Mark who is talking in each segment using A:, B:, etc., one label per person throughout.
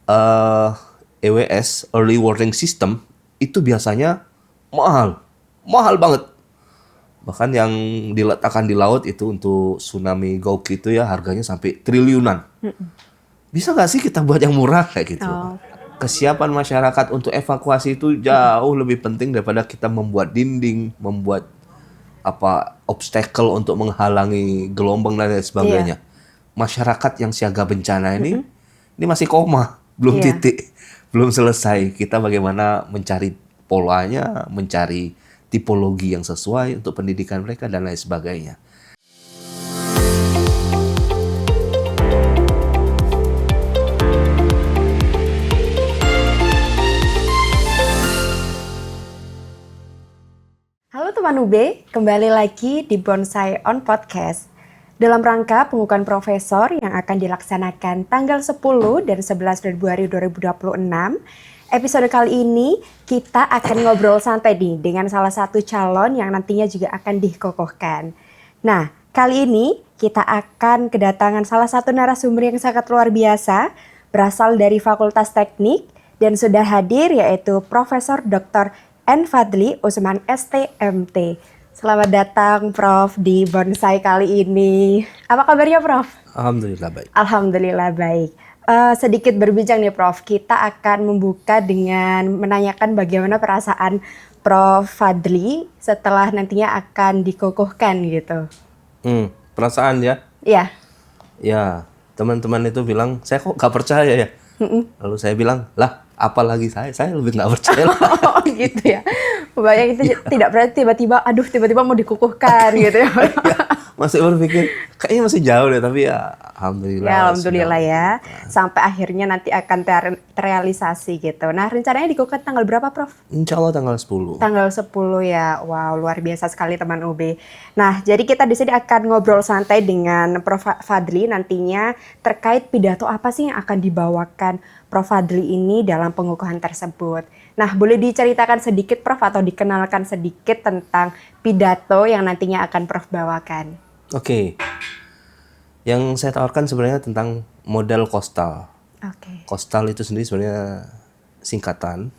A: eh, EWS (Early Warning System) itu biasanya mahal banget. Bahkan yang diletakkan di laut itu untuk tsunami Gauki itu ya harganya sampai triliunan. Bisa nggak sih kita buat yang murah kayak gitu?
B: Oh,
A: Kesiapan masyarakat untuk evakuasi itu jauh lebih penting daripada kita membuat dinding, membuat obstacle untuk menghalangi gelombang dan lain sebagainya. Masyarakat yang siaga bencana ini masih koma, belum
B: iya.
A: titik, belum selesai. Kita bagaimana mencari polanya, mencari tipologi yang sesuai untuk pendidikan mereka dan lain sebagainya.
B: Halo teman UB, kembali lagi di Bonsai on Podcast. Dalam rangka pengukuhan profesor yang akan dilaksanakan tanggal 10 dan 11 Februari 2026, episode kali ini kita akan ngobrol santai nih dengan salah satu calon yang nantinya juga akan dikokohkan. Nah, kali ini kita akan kedatangan salah satu narasumber yang sangat luar biasa, berasal dari Fakultas Teknik dan sudah hadir yaitu Profesor Dr. N. Fadli Usman STMT. Selamat datang Prof di Bonsai kali ini. Apa kabarnya Prof?
A: Alhamdulillah baik.
B: Alhamdulillah baik. Sedikit berbincang nih Prof, kita akan membuka dengan menanyakan bagaimana perasaan Prof Fadli setelah nantinya akan dikukuhkan gitu.
A: Perasaan ya?
B: Iya.
A: Ya, teman-teman itu bilang, saya kok gak percaya ya? Lalu saya bilang, lah apalagi saya lebih gak percaya.
B: Oh gitu ya. Banyak itu tidak berarti tiba-tiba mau dikukuhkan gitu ya.
A: Ya, masih berpikir, kayaknya masih jauh deh, tapi ya alhamdulillah.
B: Ya alhamdulillah ya. Sampai akhirnya nanti akan terrealisasi gitu. Nah rencananya dikukuhkan tanggal berapa Prof?
A: Insya Allah tanggal 10.
B: Tanggal 10 ya. Wow, luar biasa sekali teman UB. Nah, jadi kita di sini akan ngobrol santai dengan Prof Fadli nantinya terkait pidato apa sih yang akan dibawakan Prof Fadli ini dalam pengukuhan tersebut. Nah, boleh diceritakan sedikit Prof atau dikenalkan sedikit tentang pidato yang nantinya akan Prof bawakan.
A: Oke. Yang saya tawarkan sebenarnya tentang model coastal.
B: Oke.
A: Coastal itu sendiri sebenarnya singkatan.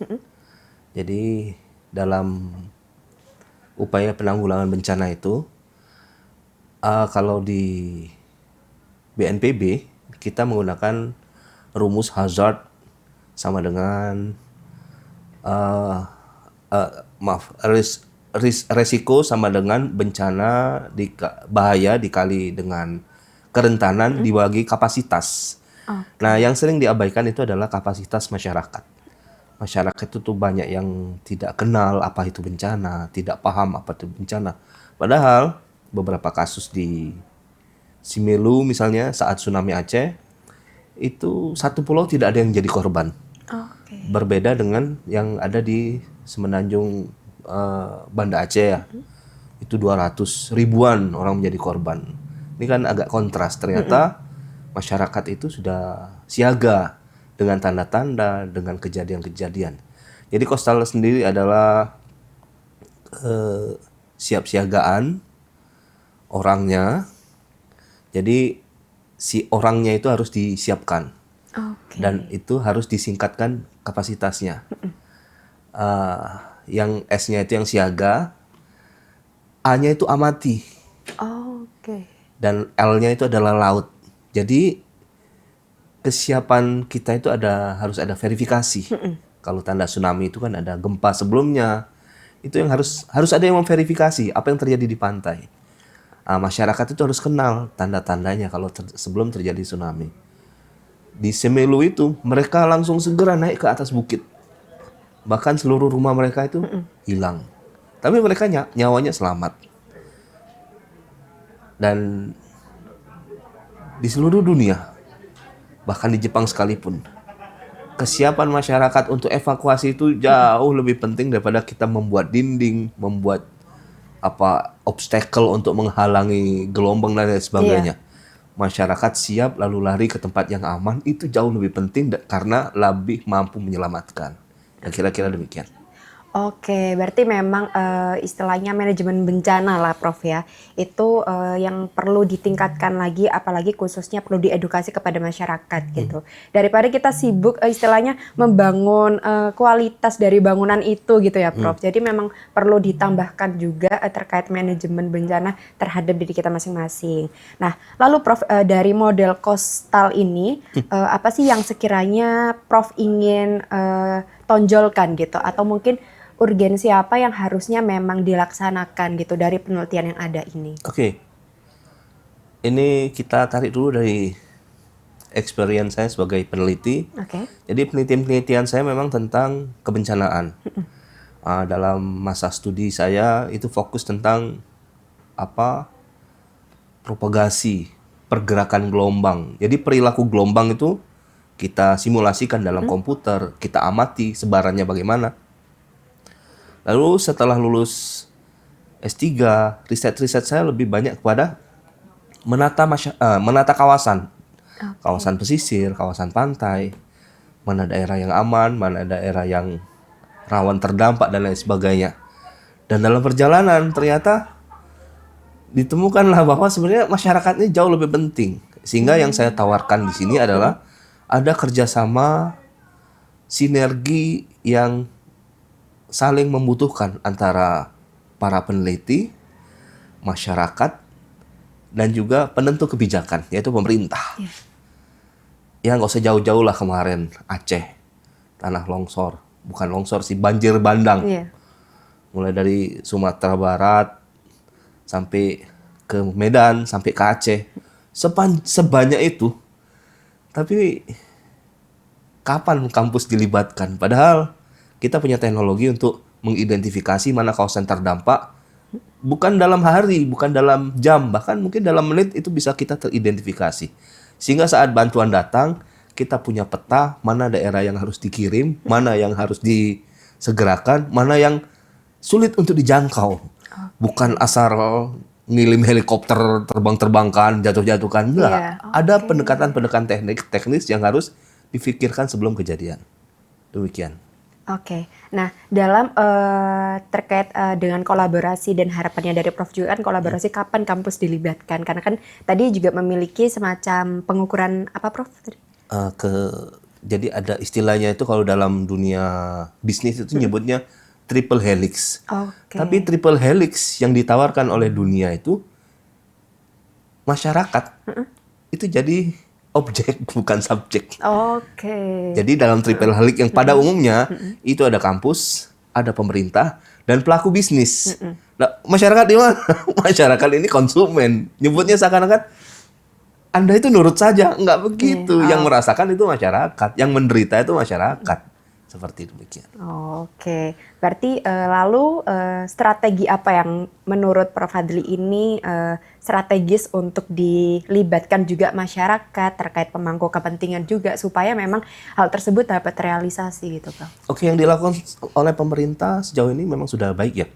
A: Jadi dalam upaya penanggulangan bencana itu, kalau di BNPB kita menggunakan rumus hazard sama dengan resiko sama dengan bencana bahaya dikali dengan kerentanan dibagi kapasitas. Nah, yang sering diabaikan itu adalah kapasitas masyarakat. Masyarakat itu tuh banyak yang tidak kenal apa itu bencana, tidak paham apa itu bencana. Padahal beberapa kasus di Simelu misalnya saat tsunami Aceh, itu satu pulau tidak ada yang jadi korban.
B: Oke.
A: Berbeda dengan yang ada di Semenanjung Banda Aceh ya. Itu 200 ribuan orang menjadi korban. Ini kan agak kontras. Ternyata masyarakat itu sudah siaga dengan tanda-tanda, dengan kejadian-kejadian. Jadi coastal sendiri adalah siap-siagaan orangnya. Jadi si orangnya itu harus disiapkan.
B: Oke.
A: Dan itu harus disingkatkan kapasitasnya. Yang S-nya itu yang siaga, A-nya itu amati,
B: Oke.
A: dan L-nya itu adalah laut. Jadi kesiapan kita itu harus ada verifikasi. Kalau tanda tsunami itu kan ada gempa sebelumnya, itu yang harus ada yang memverifikasi apa yang terjadi di pantai. Masyarakat itu harus kenal tanda-tandanya kalau sebelum terjadi tsunami. Di Semelu itu mereka langsung segera naik ke atas bukit. Bahkan seluruh rumah mereka itu hilang. Tapi mereka nyawanya selamat. Dan di seluruh dunia, bahkan di Jepang sekalipun, kesiapan masyarakat untuk evakuasi itu jauh lebih penting daripada kita membuat dinding, membuat obstacle untuk menghalangi gelombang dan lain sebagainya. Masyarakat siap lalu lari ke tempat yang aman itu jauh lebih penting karena lebih mampu menyelamatkan. Dan kira-kira demikian.
B: Oke, berarti memang istilahnya manajemen bencana lah Prof ya. Itu yang perlu ditingkatkan lagi, apalagi khususnya perlu diedukasi kepada masyarakat gitu. Daripada kita sibuk istilahnya membangun kualitas dari bangunan itu gitu ya Prof. Jadi memang perlu ditambahkan juga terkait manajemen bencana terhadap diri kita masing-masing. Nah, lalu Prof dari model Coastal ini apa sih yang sekiranya Prof ingin tonjolkan gitu, atau mungkin urgensi apa yang harusnya memang dilaksanakan gitu dari penelitian yang ada ini?
A: Oke, ini kita tarik dulu dari experience saya sebagai peneliti.
B: Oke.
A: Jadi penelitian saya memang tentang kebencanaan. Dalam masa studi saya itu fokus tentang apa propagasi pergerakan gelombang. Jadi perilaku gelombang itu kita simulasikan dalam komputer, kita amati sebarannya bagaimana. Lalu setelah lulus S3, riset-riset saya lebih banyak kepada menata kawasan. Kawasan pesisir, kawasan pantai, mana daerah yang aman, mana daerah yang rawan terdampak dan lain sebagainya. Dan dalam perjalanan ternyata ditemukanlah bahwa sebenarnya masyarakat ini jauh lebih penting. Sehingga yang saya tawarkan di sini adalah ada kerjasama sinergi yang saling membutuhkan antara para peneliti, masyarakat, dan juga penentu kebijakan, yaitu pemerintah. Ya nggak usah jauh-jauh lah kemarin, Aceh, tanah longsor. Bukan longsor sih, banjir bandang. Mulai dari Sumatera Barat, sampai ke Medan, sampai ke Aceh. Sebanyak itu. Tapi kapan kampus dilibatkan? Padahal kita punya teknologi untuk mengidentifikasi mana kawasan terdampak. Bukan dalam hari, bukan dalam jam, bahkan mungkin dalam menit itu bisa kita teridentifikasi. Sehingga saat bantuan datang, kita punya peta mana daerah yang harus dikirim, mana yang harus disegerakan, mana yang sulit untuk dijangkau. Bukan asal ngirim helikopter terbang-terbangkan, jatuh-jatuhkan. Enggak. Ada pendekatan-pendekatan teknis yang harus difikirkan sebelum kejadian. Demikian.
B: Oke, nah dalam terkait dengan kolaborasi dan harapannya dari Prof juga kan kolaborasi kapan kampus dilibatkan? Karena kan tadi juga memiliki semacam pengukuran apa Prof?
A: Jadi ada istilahnya itu kalau dalam dunia bisnis itu nyebutnya triple helix. Tapi triple helix yang ditawarkan oleh dunia itu masyarakat itu jadi objek bukan subjek. Jadi dalam triple helix yang pada umumnya itu ada kampus, ada pemerintah, dan pelaku bisnis. Nah, masyarakat di mana? Masyarakat ini konsumen. Nyebutnya seakan-akan Anda itu nurut saja, enggak begitu. Yang merasakan itu masyarakat, yang menderita itu masyarakat. Seperti demikian.
B: Berarti lalu strategi apa yang menurut Prof Fadli ini strategis untuk dilibatkan juga masyarakat terkait pemangku kepentingan juga supaya memang hal tersebut dapat terrealisasi gitu Prof?
A: Yang dilakukan oleh pemerintah sejauh ini memang sudah baik ya.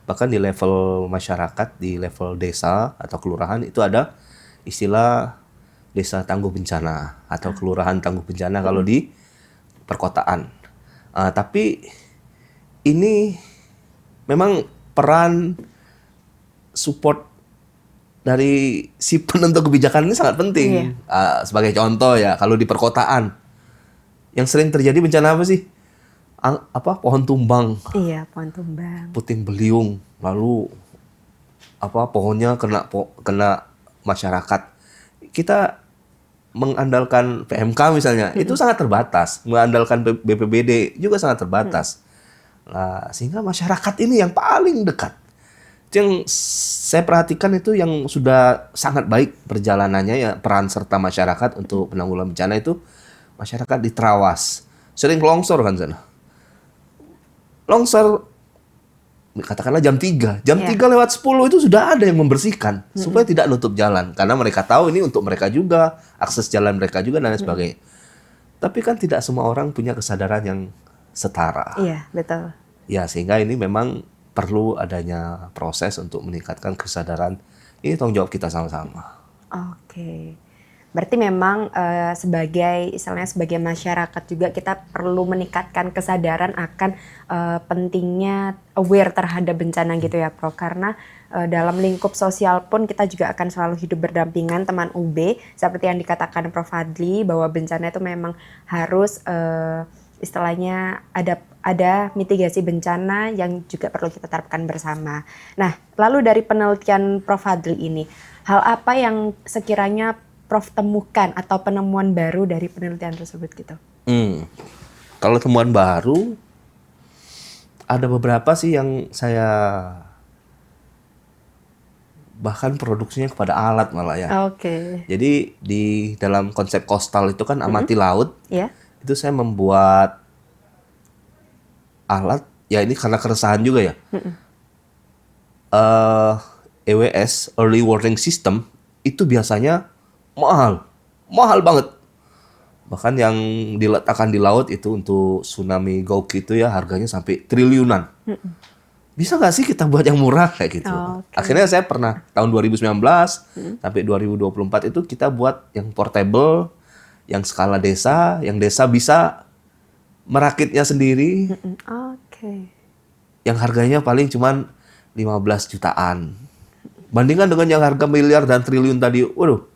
A: Bahkan di level masyarakat, di level desa atau kelurahan itu ada istilah desa tangguh bencana atau kelurahan tangguh bencana kalau di perkotaan. Tapi ini memang peran support dari si penentu kebijakan ini sangat penting. Sebagai contoh ya, kalau di perkotaan yang sering terjadi bencana apa sih? Pohon tumbang.
B: Iya, pohon tumbang.
A: Puting beliung, lalu pohonnya kena masyarakat. Kita mengandalkan PMK misalnya, itu sangat terbatas. Mengandalkan BPBD juga sangat terbatas. Nah, sehingga masyarakat ini yang paling dekat. Yang saya perhatikan itu yang sudah sangat baik perjalanannya ya, peran serta masyarakat untuk penanggulangan bencana itu masyarakat di Trawas. Sering longsor kan sana. Longsor katakanlah jam 3. Jam 3 lewat 10 itu sudah ada yang membersihkan supaya tidak nutup jalan. Karena mereka tahu ini untuk mereka juga, akses jalan mereka juga dan lain sebagainya. Tapi kan tidak semua orang punya kesadaran yang setara.
B: Iya, betul.
A: Ya, sehingga ini memang perlu adanya proses untuk meningkatkan kesadaran. Ini tanggung jawab kita sama-sama.
B: Berarti memang sebagai masyarakat juga kita perlu meningkatkan kesadaran akan pentingnya aware terhadap bencana gitu ya Prof. Karena dalam lingkup sosial pun kita juga akan selalu hidup berdampingan teman UB seperti yang dikatakan Prof. Fadli bahwa bencana itu memang harus istilahnya ada mitigasi bencana yang juga perlu kita terapkan bersama. Nah, lalu dari penelitian Prof. Fadli ini, hal apa yang sekiranya Prof temukan atau penemuan baru dari penelitian tersebut gitu?
A: Kalau temuan baru, ada beberapa sih yang saya bahkan produksinya kepada alat malah ya.
B: Oke.
A: Jadi di dalam konsep coastal itu kan amati laut,
B: Ya.
A: itu saya membuat alat, ya ini karena keresahan juga ya. EWS, Early Warning System, itu biasanya mahal banget. Bahkan yang diletakkan di laut itu untuk tsunami Gouki itu ya harganya sampai triliunan. Bisa nggak sih kita buat yang murah kayak gitu? Akhirnya saya pernah tahun 2019 sampai 2024 itu kita buat yang portable, yang skala desa, yang desa bisa merakitnya sendiri,
B: Oke.
A: yang harganya paling cuman 15 jutaan. Bandingkan dengan yang harga miliar dan triliun tadi, waduh,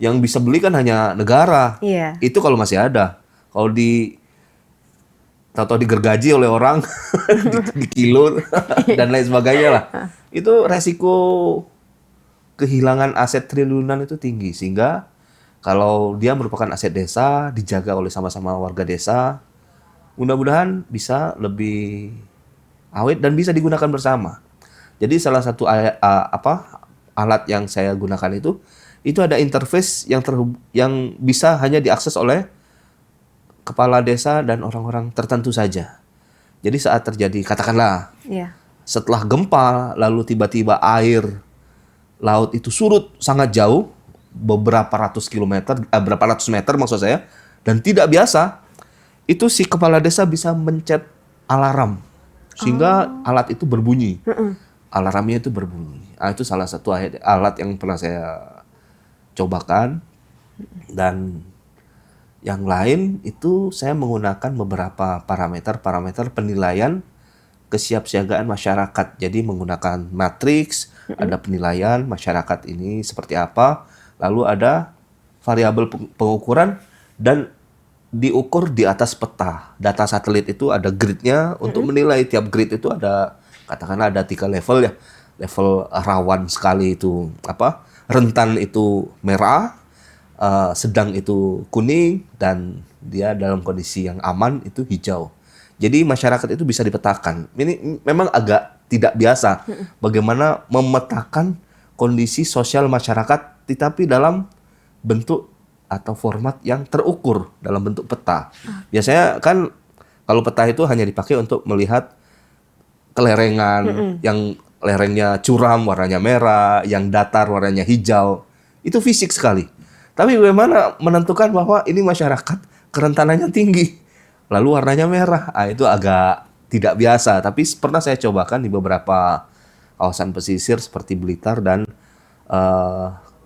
A: yang bisa beli kan hanya negara.
B: Iya.
A: Itu kalau masih ada. Kalau tahu-tahu digergaji oleh orang, di kilo dan lain sebagainya lah. Itu resiko kehilangan aset triliunan itu tinggi. Sehingga kalau dia merupakan aset desa, dijaga oleh sama-sama warga desa, mudah-mudahan bisa lebih awet dan bisa digunakan bersama. Jadi salah satu alat yang saya gunakan itu ada interface yang bisa hanya diakses oleh kepala desa dan orang-orang tertentu saja. Jadi saat terjadi, katakanlah, setelah gempa, lalu tiba-tiba air laut itu surut sangat jauh, berapa ratus meter maksud saya, dan tidak biasa, itu si kepala desa bisa mencet alarm, sehingga alat itu berbunyi. Alarmnya itu berbunyi. Itu salah satu alat yang pernah saya cobakan. Dan yang lain itu saya menggunakan beberapa parameter penilaian kesiapsiagaan masyarakat. Jadi menggunakan matriks, ada penilaian masyarakat ini seperti apa, lalu ada variabel pengukuran dan diukur di atas peta. Data satelit itu ada gridnya untuk menilai. Tiap grid itu ada, katakanlah ada 3 level ya. Level rawan sekali itu rentan itu merah, sedang itu kuning, dan dia dalam kondisi yang aman itu hijau. Jadi masyarakat itu bisa dipetakan. Ini memang agak tidak biasa bagaimana memetakan kondisi sosial masyarakat, tetapi dalam bentuk atau format yang terukur dalam bentuk peta. Biasanya kan kalau peta itu hanya dipakai untuk melihat kelerengan, yang lerengnya curam warnanya merah, yang datar warnanya hijau. Itu fisik sekali. Tapi bagaimana menentukan bahwa ini masyarakat kerentanannya tinggi, lalu warnanya merah? Itu agak tidak biasa. Tapi pernah saya cobakan di beberapa kawasan pesisir seperti Blitar dan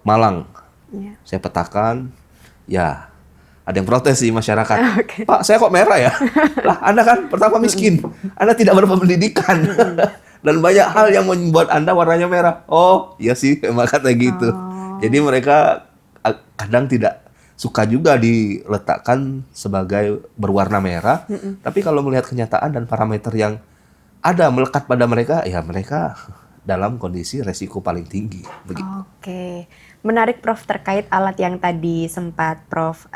A: Malang. Saya petakan, ya ada yang protes sih masyarakat. Pak, saya kok merah ya? Lah, Anda kan pertama miskin, Anda tidak berpendidikan. Dan banyak hal yang membuat Anda warnanya merah. Oh, iya sih, emang kata gitu. Jadi mereka kadang tidak suka juga diletakkan sebagai berwarna merah. Tapi kalau melihat kenyataan dan parameter yang ada melekat pada mereka, ya mereka dalam kondisi resiko paling tinggi. Begitu.
B: Oke, menarik Prof terkait alat yang tadi sempat Prof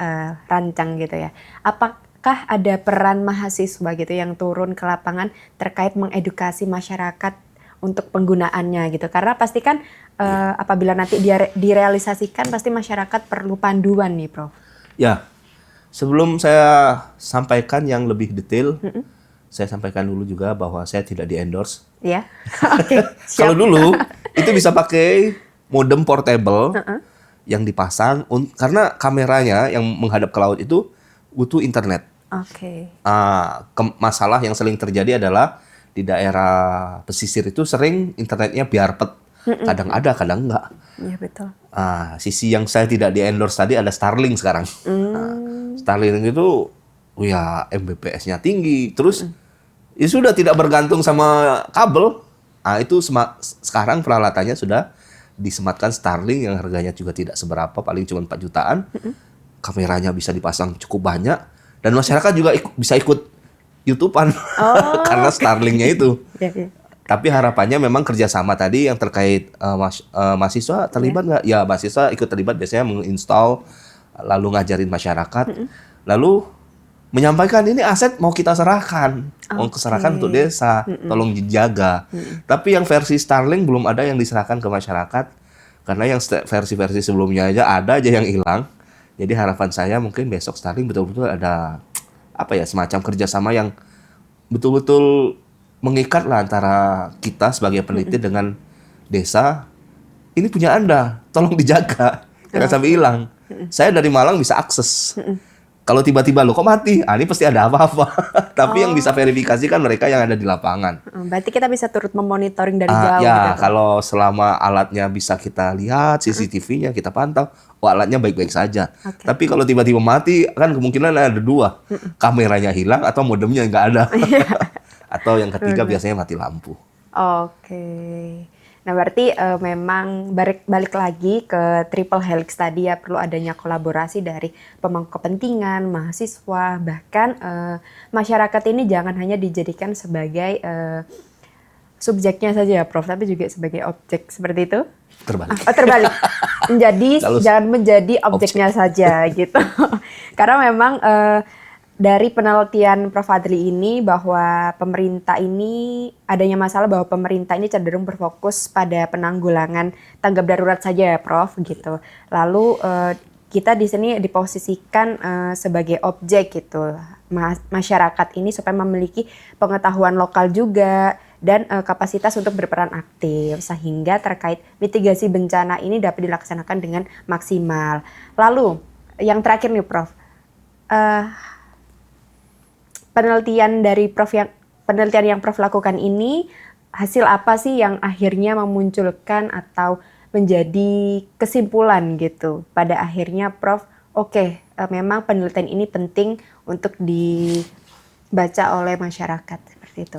B: rancang gitu ya. Apakah ada peran mahasiswa gitu yang turun ke lapangan terkait mengedukasi masyarakat untuk penggunaannya gitu? Karena pasti kan apabila nanti direalisasikan pasti masyarakat perlu panduan nih Prof.
A: Ya, sebelum saya sampaikan yang lebih detail, saya sampaikan dulu juga bahwa saya tidak di-endorse.
B: Ya, oke.
A: Kalau dulu itu bisa pakai modem portable yang dipasang, karena kameranya yang menghadap ke laut itu butuh internet.
B: Oke.
A: Masalah yang sering terjadi adalah di daerah pesisir itu sering internetnya biarpet Kadang ada, kadang enggak.
B: Iya betul.
A: Sisi yang saya tidak di-endorse tadi ada Starlink sekarang. Starlink itu ya Mbps-nya tinggi, terus ya sudah tidak bergantung sama kabel. Itu sekarang peralatannya sudah disematkan Starlink yang harganya juga tidak seberapa, paling cuma 4 jutaan. Kameranya bisa dipasang cukup banyak dan masyarakat juga bisa ikut YouTube-an karena Starlink-nya itu. Tapi harapannya memang kerjasama tadi yang terkait mahasiswa terlibat nggak? Ya mahasiswa ikut terlibat biasanya menginstall, lalu ngajarin masyarakat, lalu menyampaikan ini aset mau kita serahkan, mau serahkan untuk desa, tolong dijaga. Tapi yang versi Starlink belum ada yang diserahkan ke masyarakat karena yang versi-versi sebelumnya ada aja yang hilang. Jadi harapan saya mungkin besok Starlink betul-betul ada semacam kerjasama yang betul-betul mengikat lah antara kita sebagai peneliti dengan desa. Ini punya Anda, tolong dijaga, jangan sampai hilang. Saya dari Malang bisa akses. Kalau tiba-tiba lo kok mati, ini pasti ada apa-apa. Tapi yang bisa verifikasi kan mereka yang ada di lapangan.
B: Berarti kita bisa turut memonitoring dari jauh.
A: Ya, gitu. Kalau selama alatnya bisa kita lihat, CCTV-nya kita pantau, alatnya baik-baik saja. Tapi kalau tiba-tiba mati, kan kemungkinan ada 2. Kameranya hilang atau modemnya nggak ada. Atau yang ketiga biasanya mati lampu.
B: Nah berarti memang balik lagi ke triple helix tadi ya, perlu adanya kolaborasi dari pemangku kepentingan, mahasiswa, bahkan masyarakat ini jangan hanya dijadikan sebagai subjeknya saja ya Prof, tapi juga sebagai objek, seperti itu? Terbalik. Jangan menjadi objeknya saja gitu. Karena memang dari penelitian Prof. Adli ini bahwa pemerintah ini adanya masalah bahwa pemerintah ini cenderung berfokus pada penanggulangan tanggap darurat saja ya Prof gitu. Lalu kita di sini diposisikan sebagai objek gitu. Masyarakat ini supaya memiliki pengetahuan lokal juga dan kapasitas untuk berperan aktif sehingga terkait mitigasi bencana ini dapat dilaksanakan dengan maksimal. Lalu yang terakhir nih Prof. Penelitian yang Prof lakukan ini, hasil apa sih yang akhirnya memunculkan atau menjadi kesimpulan gitu? Pada akhirnya Prof, memang penelitian ini penting untuk dibaca oleh masyarakat, seperti itu.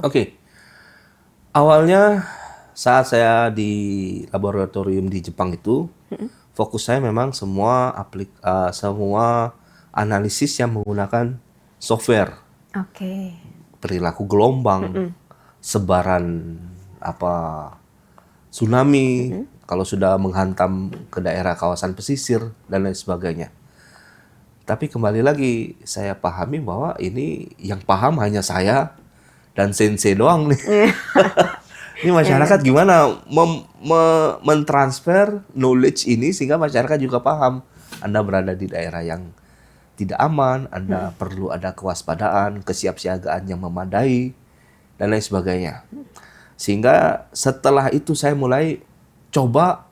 A: Awalnya saat saya di laboratorium di Jepang itu, fokus saya memang semua analisis yang menggunakan software. Perilaku gelombang, sebaran tsunami, kalau sudah menghantam ke daerah kawasan pesisir dan lain sebagainya. Tapi kembali lagi saya pahami bahwa ini yang paham hanya saya dan sensei doang nih. Ini masyarakat gimana mentransfer knowledge ini sehingga masyarakat juga paham. Anda berada di daerah yang tidak aman, Anda perlu ada kewaspadaan, kesiapsiagaan yang memadai, dan lain sebagainya. Sehingga setelah itu saya mulai coba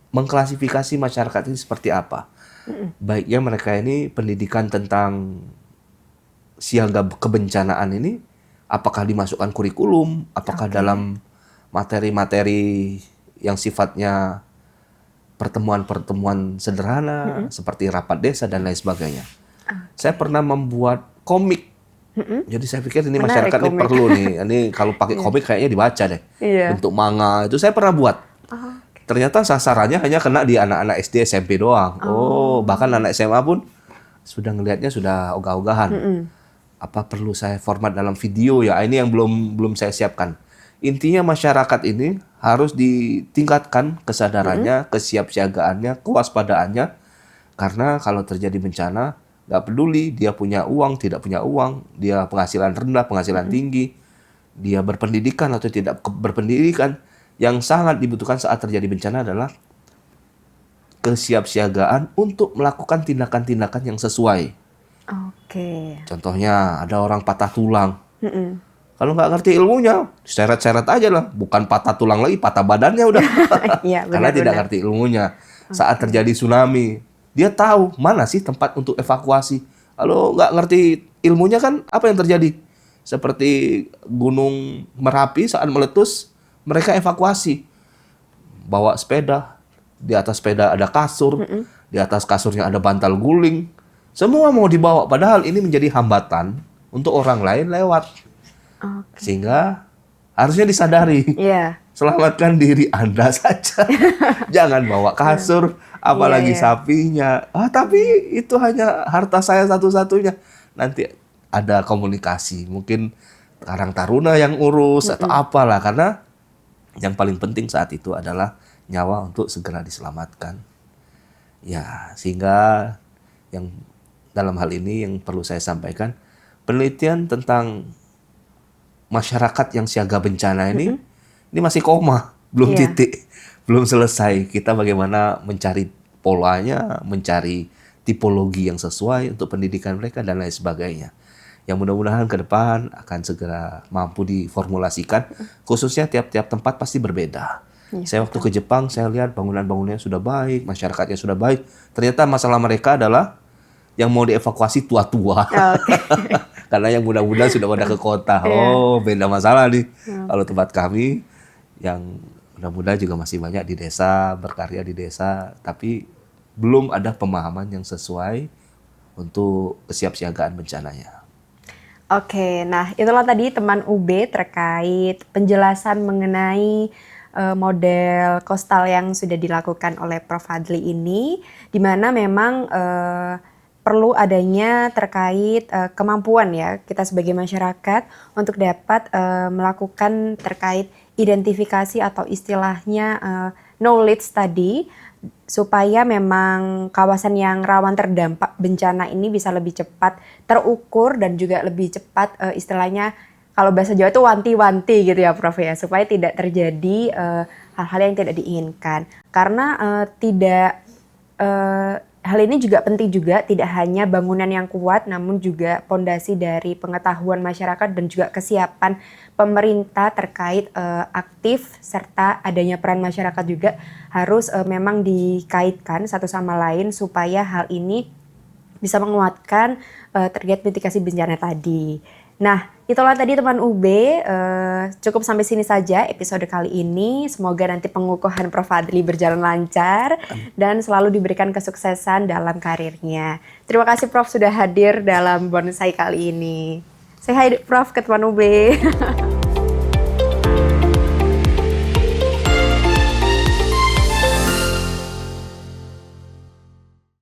A: mengklasifikasi masyarakat ini seperti apa. Baiknya mereka ini pendidikan tentang siaga kebencanaan ini, apakah dimasukkan kurikulum, apakah dalam materi-materi yang sifatnya pertemuan-pertemuan sederhana seperti rapat desa dan lain sebagainya. Saya pernah membuat komik. Jadi saya pikir ini menarik, masyarakat ini perlu nih. Ini kalau pakai komik kayaknya dibaca deh. Bentuk manga itu saya pernah buat. Ternyata sasarannya hanya kena di anak-anak SD SMP doang. Bahkan anak SMA pun sudah ngelihatnya sudah ogah-ogahan. Apa perlu saya format dalam video ya? Ini yang belum saya siapkan. Intinya masyarakat ini harus ditingkatkan kesadarannya, kesiapsiagaannya, kewaspadaannya. Karena kalau terjadi bencana, nggak peduli dia punya uang, tidak punya uang, dia penghasilan rendah, penghasilan tinggi, dia berpendidikan atau tidak berpendidikan. Yang sangat dibutuhkan saat terjadi bencana adalah kesiapsiagaan untuk melakukan tindakan-tindakan yang sesuai. Contohnya ada orang patah tulang. Kalau nggak ngerti ilmunya, seret-seret aja lah. Bukan patah tulang lagi, patah badannya udah. Karena tidak ngerti ilmunya. Saat terjadi tsunami, dia tahu mana sih tempat untuk evakuasi. Kalau nggak ngerti ilmunya kan apa yang terjadi? Seperti Gunung Merapi saat meletus, mereka evakuasi. bawa sepeda, di atas sepeda ada kasur, di atas kasurnya ada bantal guling. Semua mau dibawa, padahal ini menjadi hambatan untuk orang lain lewat. Sehingga harusnya disadari.
B: Iya.
A: Selamatkan diri Anda saja. Jangan bawa kasur, apalagi sapinya. Tapi itu hanya harta saya satu-satunya. Nanti ada komunikasi. Mungkin Karang Taruna yang urus atau apalah. Karena yang paling penting saat itu adalah nyawa untuk segera diselamatkan. Ya, sehingga yang dalam hal ini yang perlu saya sampaikan, penelitian tentang masyarakat yang siaga bencana ini masih koma, belum titik, belum selesai. Kita bagaimana mencari polanya, mencari tipologi yang sesuai untuk pendidikan mereka dan lain sebagainya. Yang mudah-mudahan ke depan akan segera mampu diformulasikan, khususnya tiap-tiap tempat pasti berbeda. Saya waktu ke Jepang, saya lihat bangunan-bangunannya sudah baik, masyarakatnya sudah baik. Ternyata masalah mereka adalah yang mau dievakuasi tua-tua. Karena yang muda-muda sudah pada ke kota. Beda masalah nih. Kalau tempat kami, yang muda-muda juga masih banyak di desa, berkarya di desa, tapi belum ada pemahaman yang sesuai untuk kesiapsiagaan bencananya.
B: Oke, nah itulah tadi teman UB terkait penjelasan mengenai model coastal yang sudah dilakukan oleh Prof. Fadli ini, di mana memang perlu adanya terkait kemampuan ya kita sebagai masyarakat untuk dapat melakukan terkait identifikasi atau istilahnya knowledge tadi, supaya memang kawasan yang rawan terdampak bencana ini bisa lebih cepat terukur dan juga lebih cepat istilahnya kalau bahasa Jawa itu wanti-wanti gitu ya Prof ya, supaya tidak terjadi hal-hal yang tidak diinginkan. Karena hal ini juga penting juga, tidak hanya bangunan yang kuat namun juga pondasi dari pengetahuan masyarakat dan juga kesiapan pemerintah terkait aktif serta adanya peran masyarakat juga harus memang dikaitkan satu sama lain supaya hal ini bisa menguatkan terkait mitigasi bencana tadi. Nah, itulah tadi teman UB, cukup sampai sini saja episode kali ini. Semoga nanti pengukuhan Prof. Fadli berjalan lancar dan selalu diberikan kesuksesan dalam karirnya. Terima kasih Prof sudah hadir dalam bonsai kali ini. Say hi Prof ke teman UB.